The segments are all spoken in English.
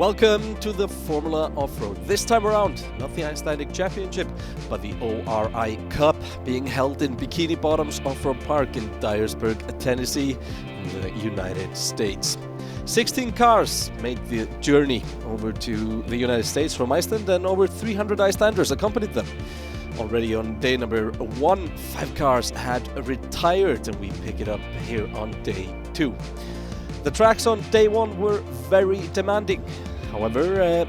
Welcome to the Formula Offroad. This time around, not the Icelandic Championship, but the ORI Cup, being held in Bikini Bottoms Off-Road Park in Dyersburg, Tennessee, in the United States. 16 cars made the journey over to the United States from Iceland, and over 300 Icelanders accompanied them. Already on day number 1, 5 cars had retired, and we pick it up here on day 2. The tracks on day 1 were very demanding. However,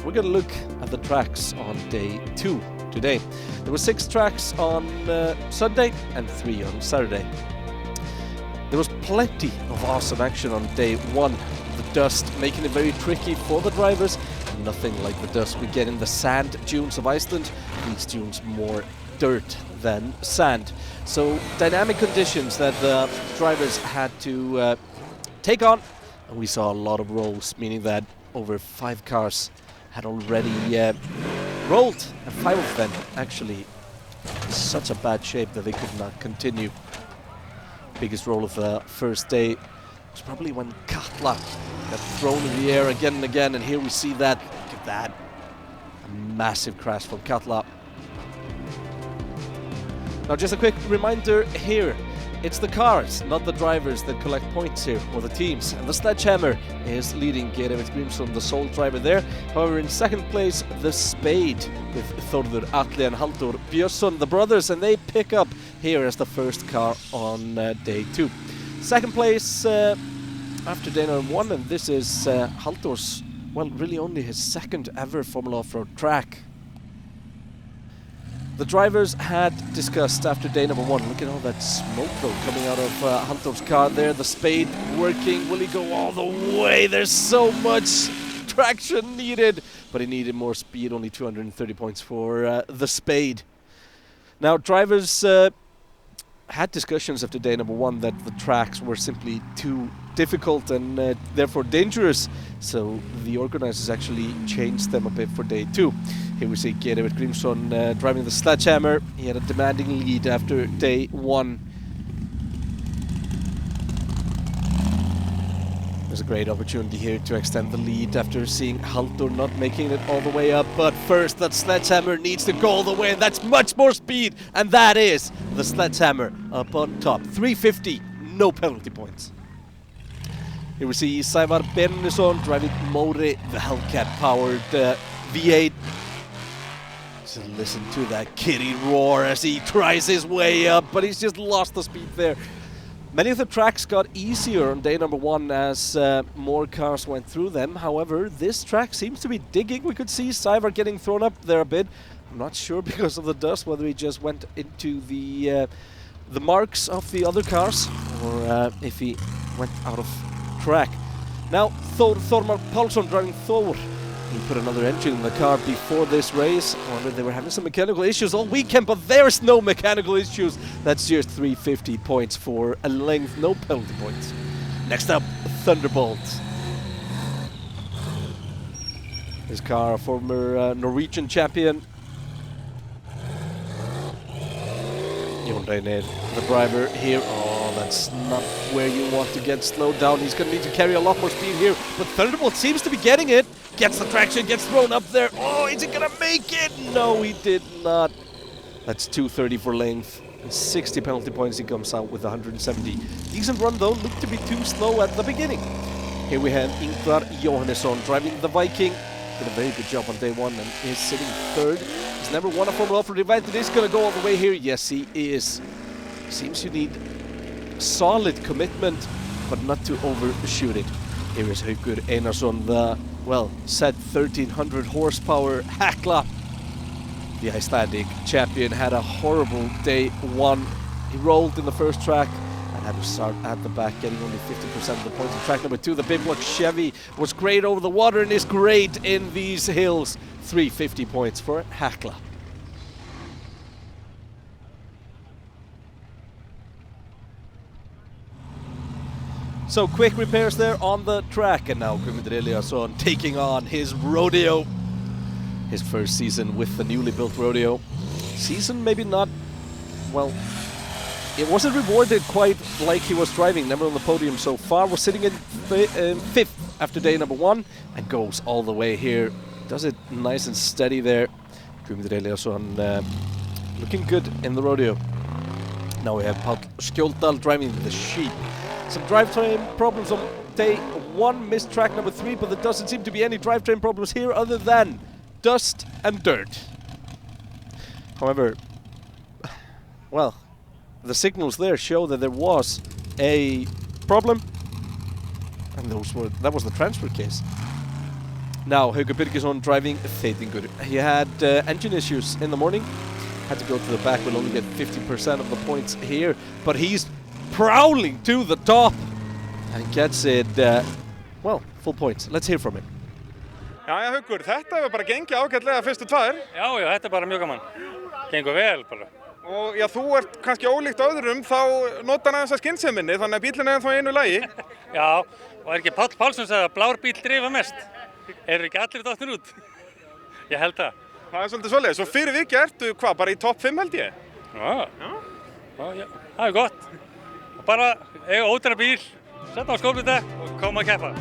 we're going to look at the tracks on day 2 today. There were 6 tracks on Sunday and 3 on Saturday. There was plenty of awesome action on day 1. The dust making it very tricky for the drivers. Nothing like the dust we get in the sand dunes of Iceland. These dunes more dirt than sand. So dynamic conditions that the drivers had to take on, and we saw a lot of rolls, meaning that over 5 cars had already rolled, and 5 of them actually in such a bad shape that they could not continue. Biggest roll of the first day was probably when Katla got thrown in the air again and again, and here we see that. Look at that, a massive crash from Katla. Now just a quick reminder here, it's the cars, not the drivers, that collect points here, or the teams. And the Sledgehammer is leading Geirivit Grímsson, the sole driver there. However, in second place, the Spade with Þórður Atli and Halldór Björnsson, the brothers, and they pick up here as the first car on day 2. Second place after day number 1, and this is Halldór's, well, really only his second ever Formula Offroad track. The drivers had discussed after day number 1, look at all that smoke though coming out of Halldór's car there, the Spade working, will he go all the way? There's so much traction needed, but he needed more speed, only 230 points for the Spade. Now drivers had discussions after day number 1 that the tracks were simply too difficult and therefore dangerous, so the organizers actually changed them a bit for day 2. Here we see Geirivit Grímsson driving the Sledgehammer. He had a demanding lead after day 1. There's a great opportunity here to extend the lead after seeing Halldór not making it all the way up. But first, that Sledgehammer needs to go all the way, and that's much more speed. And that is the Sledgehammer up on top. 350, no penalty points. Here we see Sævar Bennisson driving Móri, the Hellcat-powered V8. So listen to that kitty roar as he tries his way up, but he's just lost the speed there. Many of the tracks got easier on day number 1 as more cars went through them. However, this track seems to be digging. We could see Sævar getting thrown up there a bit. I'm not sure because of the dust whether he just went into the marks of the other cars or if he went out of track. Now Þormar Pálsson driving Thor. He put another engine in the car before this race. I wonder, they were having some mechanical issues all weekend, but there's no mechanical issues. That's just 350 points for a length, no penalty points. Next up, Thunderbolt. His car, a former Norwegian champion. Jon Reynir, the driver here. Oh, that's not where you want to get slowed down. He's going to need to carry a lot more speed here, but Thunderbolt seems to be getting it. Gets the traction, gets thrown up there. Oh, is he gonna make it? No, he did not. That's 230 for length. And 60 penalty points. He comes out with 170. Decent run though, looked to be too slow at the beginning. Here we have Ingvar Jóhannesson driving the Viking. Did a very good job on day 1 and is sitting 3rd. He's never won a Formula Offroad event and is gonna go all the way here. Yes, he is. Seems you need solid commitment, but not to overshoot it. Here is Haukur Einarsson, the, well, said 1300 horsepower Hekla. The Icelandic champion had a horrible day 1. He rolled in the first track and had to start at the back, getting only 50% of the points in track number 2. The big block Chevy was great over the water and is great in these hills. 350 points for Hekla. So quick repairs there on the track, and now Guðmundur Elíasson taking on his rodeo. His first season with the newly built rodeo. Season maybe not, well, it wasn't rewarded quite like he was driving. Never on the podium so far. We're sitting in 5th after day number 1 and goes all the way here. Does it nice and steady there. Guðmundur Eliasson looking good in the rodeo. Now we have Páll Skjóldal driving the Sheep. Some drivetrain problems on day 1, missed track number 3, but there doesn't seem to be any drivetrain problems here other than dust and dirt. However, well, the signals there show that there was a problem, and that was the transfer case. Now Haukur Birgisson driving Þeytingur. He had engine issues in the morning, had to go to the back, will only get 50% of the points here, but he's prowling to the top and gets it, well, full points. Let's hear from him. Jæja Haukur, þetta hefur bara gengið ágætlega fyrstu 2. Já, þetta bara mjög gaman. Gengur vel bara. Og já, þú ert kannski ólíkt öðrum, þá notar hann þessa skynseminni, þannig að bílinn er þá einu lagi. Já, og ekki Páll Pálsson sagði að blár bíl drifa mest. Eru ekki allir dottir út? Ég held það. Það er svolítið svoleiðis. Og fyrir viki ertu hvað, bara í topp 5 held ég? Já, það er gott. Bara eiga ódýra bíl, setja á skófludekk og koma að keppa.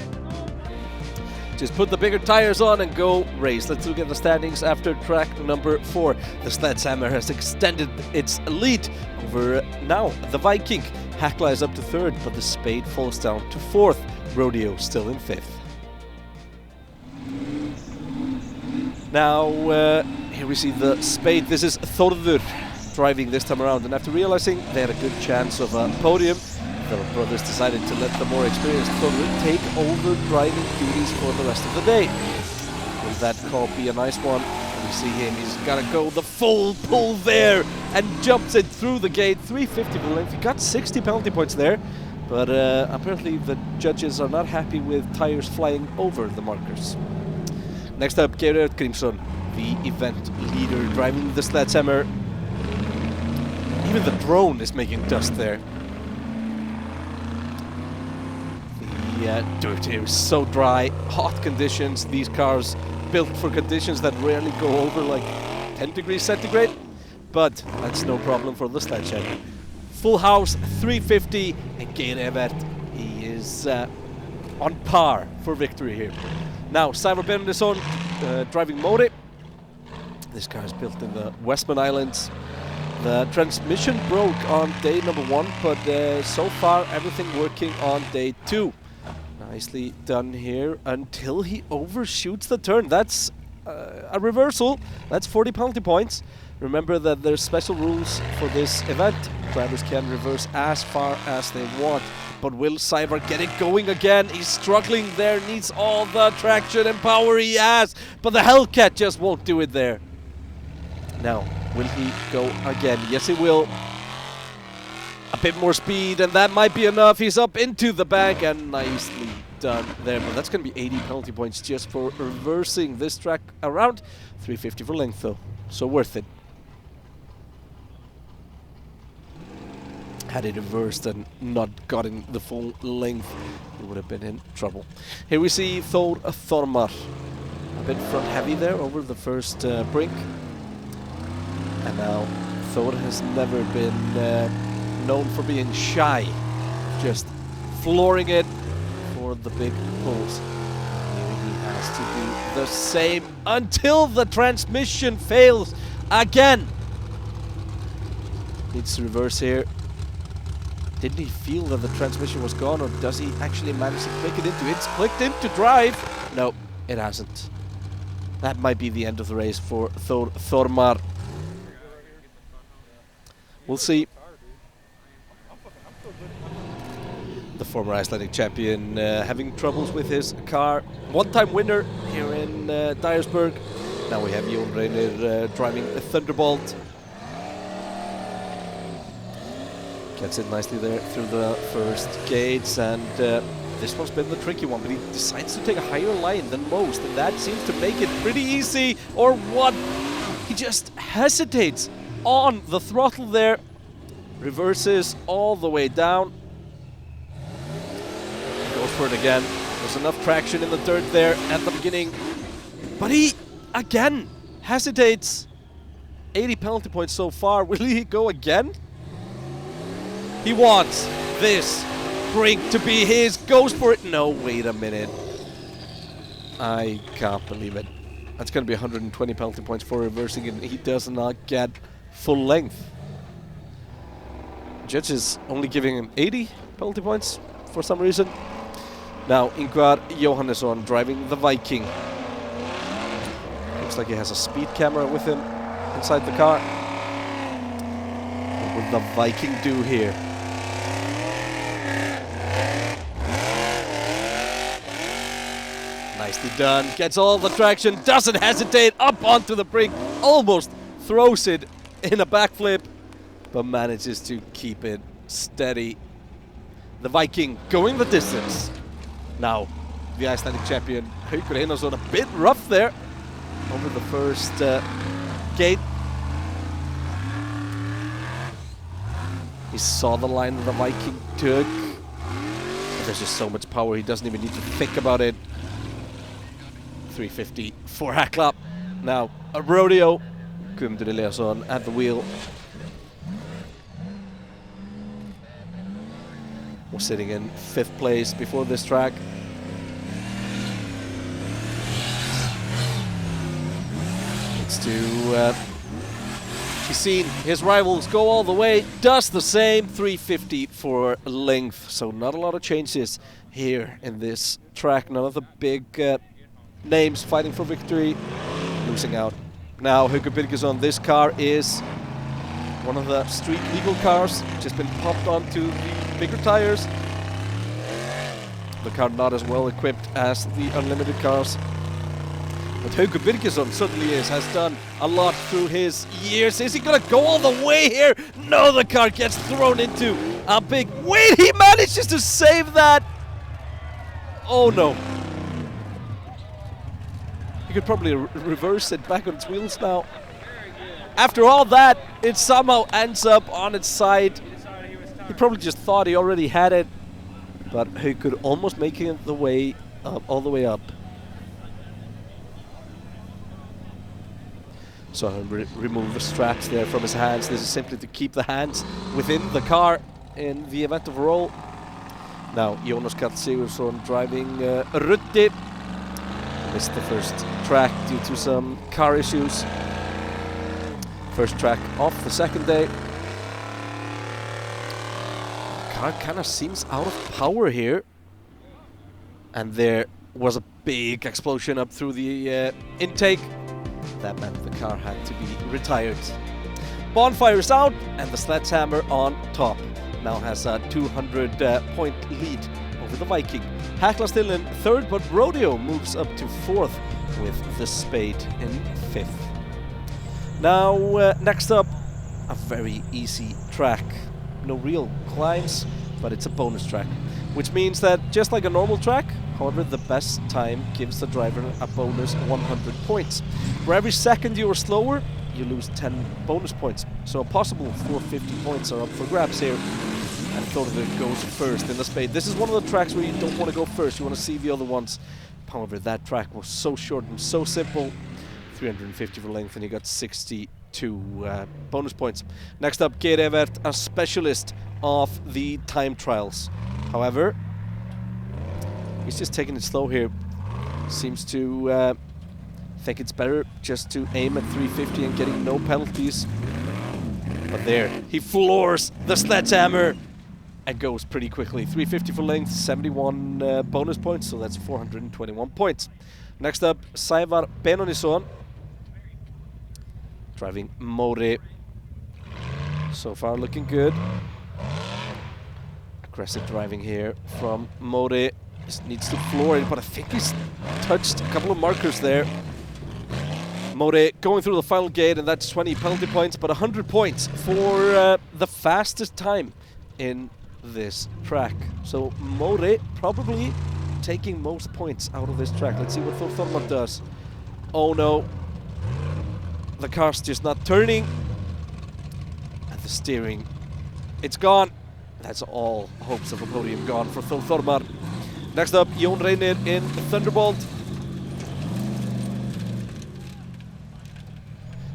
Just put the bigger tires on and go race. Let's look at the standings after track number 4. The Sledgehammer has extended its lead over now the Viking. Hekla is up to 3rd, but the Spade falls down to 4th. Rodeo still in 5th. Now here we see the Spade. This is Þórður driving this time around, and after realizing they had a good chance of a podium, the brothers decided to let the more experienced Þórður take over driving duties for the rest of the day. Will that call be a nice one? We see him, he's gotta go the full pull there and jumps it through the gate. 350 for length. He got 60 penalty points there, but apparently the judges are not happy with tires flying over the markers. Next up, Gerard Grímsson, the event leader, driving the Sledgehammer. Even the drone is making dust there. The dirt here is so dry, hot conditions. These cars built for conditions that rarely go over like 10 degrees centigrade, but that's no problem for the Sledgehammer. Full house, 350, and Geir Evert, he is on par for victory here. Now, Sævar Benediktsson driving Mori. This car is built in the Westman Islands. The transmission broke on day number 1, but so far everything working on day 2. Nicely done here until he overshoots the turn. That's a reversal. That's 40 penalty points. Remember that there's special rules for this event. Drivers can reverse as far as they want. But will Sævar get it going again? He's struggling there, needs all the traction and power he has. But the Hellcat just won't do it there. Now, will he go again? Yes, he will. A bit more speed, and that might be enough. He's up into the bank, and nicely done there. But that's going to be 80 penalty points just for reversing this track around. 350 for length, though, so worth it. Had it reversed and not gotten the full length, he would have been in trouble. Here we see Þór Þormar, a bit front heavy there over the first brink. And now Thor has never been known for being shy, just flooring it for the big pulls. Maybe he has to do the same until the transmission fails again. Needs to reverse here. Didn't he feel that the transmission was gone, or does he actually manage to click it into? It's clicked into drive. No, it hasn't. That might be the end of the race for Þór Þormar. We'll see. The former Icelandic champion having troubles with his car. One-time winner here in Dyersburg. Now we have Jón Reynir driving a Thunderbolt. Gets it nicely there through the first gates, and this one's been the tricky one, but he decides to take a higher line than most, and that seems to make it pretty easy. Or what? He just hesitates on the throttle there, reverses all the way down, goes for it again. There's enough traction in the dirt there at the beginning, but he again hesitates. 80 penalty points so far. Will he go again? He wants this brink to be his, goes for it. No, wait a minute. I can't believe it. That's going to be 120 penalty points for reversing, and he does not get full length. Judge is only giving him 80 penalty points for some reason. Now Ingvar Johannesson driving the Viking. Looks like he has a speed camera with him inside the car. What will the Viking do here? Nicely done. Gets all the traction, doesn't hesitate, up onto the brink, almost throws it in a backflip, but manages to keep it steady. The Viking going the distance. Now, the Icelandic champion, Haukur Einarsson, a bit rough there over the first gate. He saw the line that the Viking took. But there's just so much power, he doesn't even need to think about it. 350 for Hekla. Now, a rodeo. Guðmundur Eliasson at the wheel. Was sitting in 5th place before this track. It's to be seen his rivals go all the way, does the same, 350 for length. So not a lot of changes here in this track. None of the big names fighting for victory, losing out. Now Haukur Birgisson, this car is one of the street legal cars, just been popped onto the bigger tires. The car not as well equipped as the unlimited cars. But Haukur Birgisson certainly has done a lot through his years. Is he gonna go all the way here? No, the car gets thrown into a big... Wait, he manages to save that! Oh no. He could probably reverse it back on its wheels now. After all that, it somehow ends up on its side. He probably just thought he already had it, but he could almost make it the way up, all the way up. So I'll remove the straps there from his hands. This is simply to keep the hands within the car in the event of a roll. Now Jonas Karl Sigurðsson driving Ruddi. Missed the first track due to some car issues. First track off the second day. Car kind of seems out of power here. And there was a big explosion up through the intake. That meant the car had to be retired. Bonfire is out and the Sledgehammer on top. Now has a 200 point lead over the Viking. Hekla still in 3rd, but Rodeo moves up to 4th with the Spade in 5th. Now, next up, a very easy track. No real climbs, but it's a bonus track. Which means that just like a normal track, however, the best time gives the driver a bonus 100 points. For every second you are slower, you lose 10 bonus points. So a possible 450 points are up for grabs here. And Thorður goes first in the Spade. This is one of the tracks where you don't want to go first, you want to see the other ones. However, that track was so short and so simple. 350 for length and he got 62 bonus points. Next up, Geir Evert, a specialist of the time trials. However, he's just taking it slow here. Seems to think it's better just to aim at 350 and getting no penalties. But there, he floors the Sledgehammer and goes pretty quickly. 350 for length, 71 bonus points, so that's 421 points. Next up, Sævar Benónýsson driving Móri. So far looking good. Aggressive driving here from Móri. Just needs to floor it, but I think he's touched a couple of markers there. Móri going through the final gate, and that's 20 penalty points, but 100 points for the fastest time in this track. So Móri probably taking most points out of this track. Let's see what Þór does. Oh no. The car's just not turning. And the steering, it's gone. That's all hopes of a podium gone for Þór. Next up, Jón Reynir in Thunderbolt.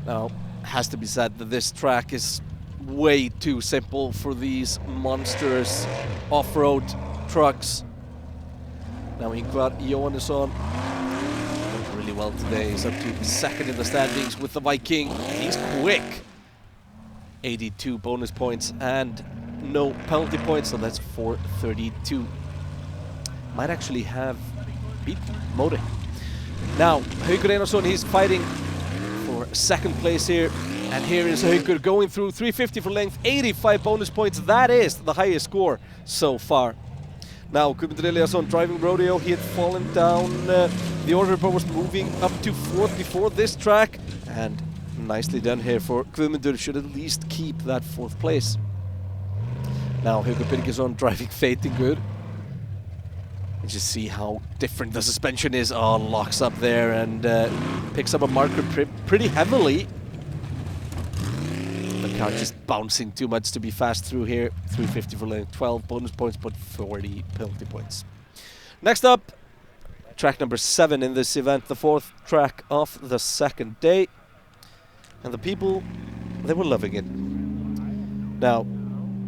Now, has to be said that this track is way too simple for these monstrous off-road trucks. Now Ingvar Jóhannesson really well today. He's up to second in the standings with the Viking. He's quick. 82 bonus points and no penalty points, so that's 432. Might actually have beat Mode. Now, Haukur Einarsson, he's fighting for second place here. And here is Haukur going through 350 for length, 85 bonus points. That is the highest score so far. Now, Guðmundur Eliasson driving Rodeo. He had fallen down the order, but was moving up to fourth before this track. And nicely done here for Guðmundur. Should at least keep that fourth place. Now, Haukur Birgisson driving Feiting good. And just see how different the suspension is. Oh, locks up there and picks up a marker pretty heavily. The car just bouncing too much to be fast through here. 350 for lane, 12 bonus points, but 40 penalty points. Next up, track number 7 in this event, the fourth track of the second day. And the people, they were loving it. Now,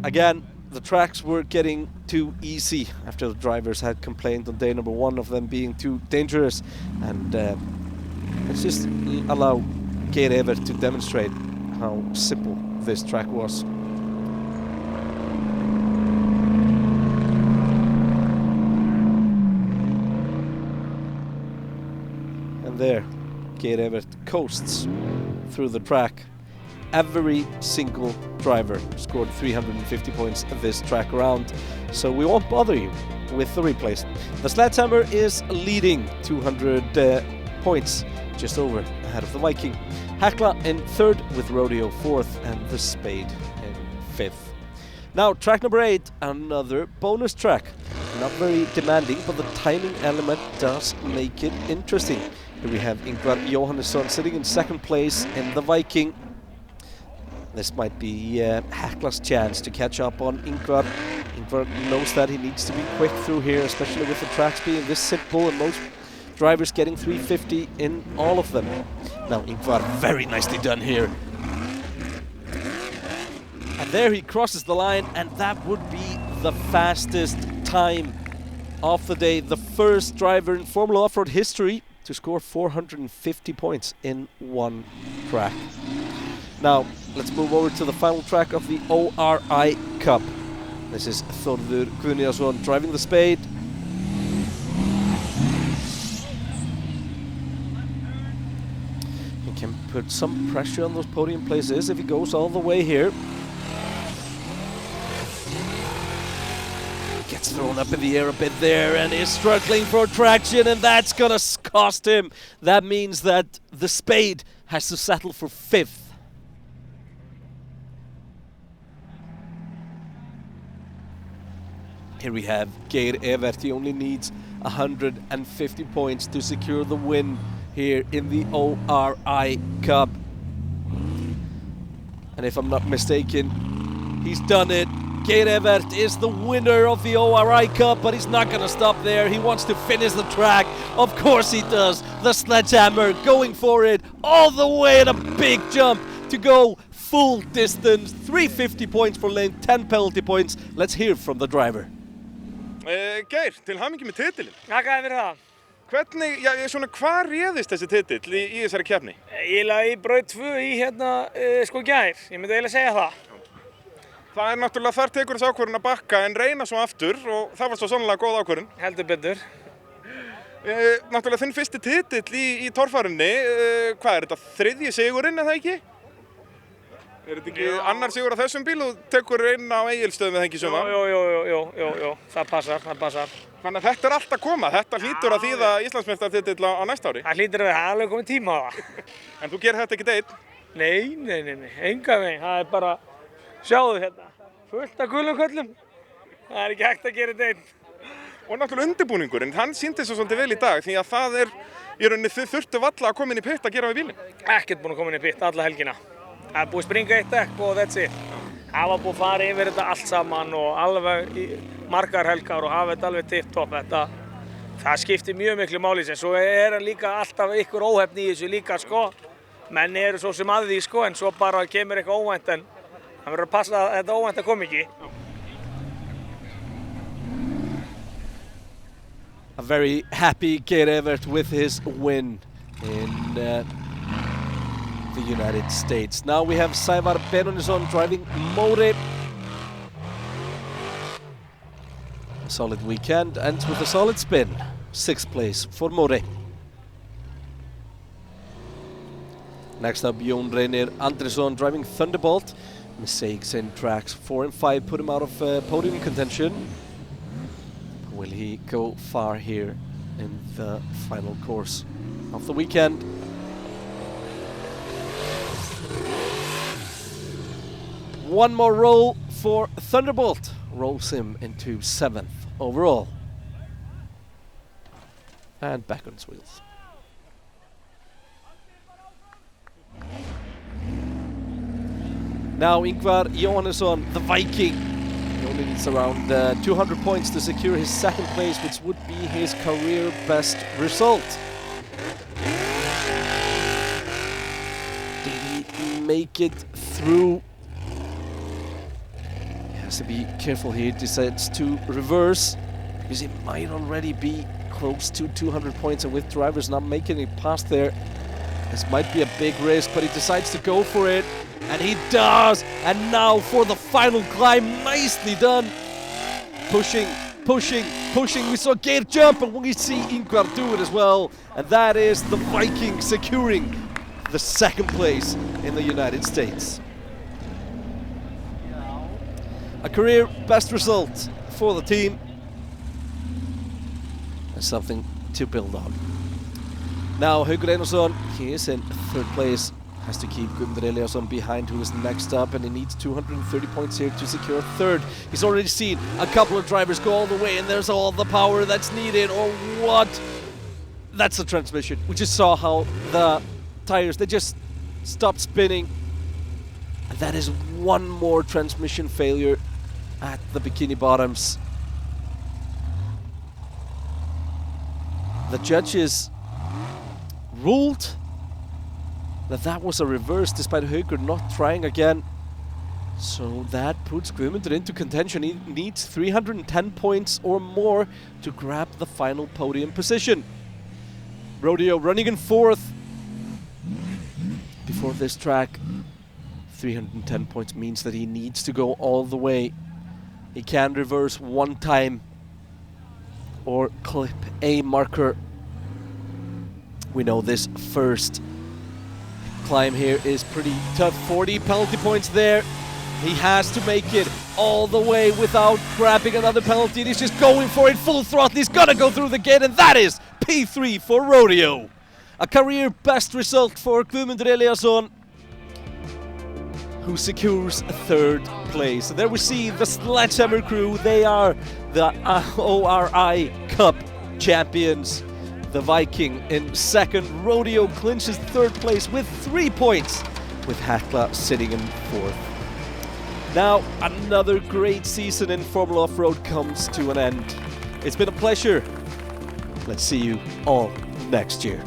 again, the tracks were getting too easy after the drivers had complained on day number 1 of them being too dangerous. And let's just allow Geir Evert to demonstrate how simple this track was. And there, Geir Evert coasts through the track. Every single driver scored 350 points this track around, so we won't bother you with the replays. The Sledgehammer is leading 200 points, just over ahead of the Viking. Hekla in third with Rodeo fourth and the Spade in fifth. Now track number 8, another bonus track. Not very demanding, but the timing element does make it interesting. Here we have Ingvar Jóhannesson sitting in second place in the Viking. This might be Hekla's chance to catch up on Ingvar. Ingvar knows that he needs to be quick through here, especially with the tracks being this simple and most drivers getting 350 in all of them. Now Ingvar, very nicely done here. And there he crosses the line, and that would be the fastest time of the day. The first driver in Formula Offroad history to score 450 points in one track. Now, let's move over to the final track of the ORI Cup. This is Þórður Guðnason driving the Spade. He can put some pressure on those podium places if he goes all the way here. Gets thrown up in the air a bit there and is struggling for traction, and that's gonna cost him. That means that the Spade has to settle for 5th. Here we have Geir Evert. He only needs 150 points to secure the win here in the ORI Cup. And if I'm not mistaken, he's done it. Geir Evert is the winner of the ORI Cup, but he's not gonna stop there. He wants to finish the track. Of course he does. The Sledgehammer going for it all the way at a big jump to go full distance. 350 points for lane, 10 penalty points. Let's hear from the driver. Geir, til hamingju með titilinn. Þakkaði fyrir það. Hvernig, svona hvað réðist þessi titill í þessari keppni? Ég braut 2 í sko gær. Ég myndi eiginlega segja það. Það náttúrulega þar tekur þessi ákvörðun að bakka en reyna svo aftur og það var svo sannlega góð ákvörðun. Heldur betur. Náttúrulega þinn fyrsti titill í torfærunni, hvað er þetta, 3. sigurinn eða ekki? Er þetta ekki annar sigur á þessum bíl og tekur inn á Egilsstöðum eða ekki suma? Jú, það passar. Þannig að þetta er allt að koma, þetta hlýtur að þýða Íslandsmeistaratitil á næsta ári? Það hlýtur að vera alveg komið tíma á það. En þú gerir þetta ekki einn? Nei, enga veginn. Það er bara, sjáðu hérna, fullt af gulum köllum. Það er ekki hægt að gera þetta einn. Og náttúrulega undirbúningurinn, hann sýndi svo svolítið vel í dag því að það er, í rauninni þið þurftu valla að koma inn í pitt að gera við bílinn. Ekkert búin að koma inn í pitt alla helgina. Það er búið að springa 1 dekk og that's it. Það var búið að fara yfir þetta allt saman og alveg í margar helgar og hafa þetta alveg tipp-topp. Það skiptir mjög miklu máli sem. Svo er líka alltaf ykkur óheppni í þessu líka, sko. Menn eru svo sem að því, sko, en svo bara kemur eitthvað óvænt, en það verður að passa að þetta óvænt að koma ekki. A very happy Geir Evert with his win. in the United States. Now we have Sævar Benónison driving More. A solid weekend ends with a solid spin. 6th place for More. Next up, Jón Reynir Andrésson driving Thunderbolt. Mistakes in tracks 4 and 5 put him out of podium contention. Will he go far here in the final course of the weekend? One more roll for Thunderbolt. Rolls him into 7th overall. And back on his wheels. Now Ingvar Jóhannesson, the Viking. He only needs around 200 points to secure his 2nd place, which would be his career best result. Did he make it through? He has to be careful here. He decides to reverse because he might already be close to 200 points, and with drivers not making it past there, this might be a big risk, but he decides to go for it. And he does! And now for the final climb, nicely done! Pushing, pushing, pushing. We saw Geir jump, and we see Ingvar do it as well. And that is the Viking securing the 2nd place in the United States. A career best result for the team. And something to build on. Now Haukur Einarsson, he is in 3rd place. Has to keep Guðmundur Eliasson behind, who is next up, and he needs 230 points here to secure 3rd. He's already seen a couple of drivers go all the way, and there's all the power that's needed, or what? That's the transmission. We just saw how the tires, they just stopped spinning. And that is one more transmission failure at the Bikini Bottoms. The judges ruled that was a reverse, despite Haukur not trying again. So that puts Guðmundur into contention. He needs 310 points or more to grab the final podium position. Rodeo running in 4th. Before this track, 310 points means that he needs to go all the way. He can reverse one time or clip a marker. We know this first climb here is pretty tough. 40 penalty points there. He has to make it all the way without grabbing another penalty. He's just going for it full throttle. He's gonna go through the gate, and that is P3 for Rodeo. A career best result for Guðmundur Eliasson, who secures 3rd place. So there we see the Sledgehammer crew. They are the ORI Cup champions. The Viking in 2nd. Rodeo clinches 3rd place with 3 points, with Hekla sitting in 4th. Now another great season in Formula Offroad comes to an end. It's been a pleasure. Let's see you all next year.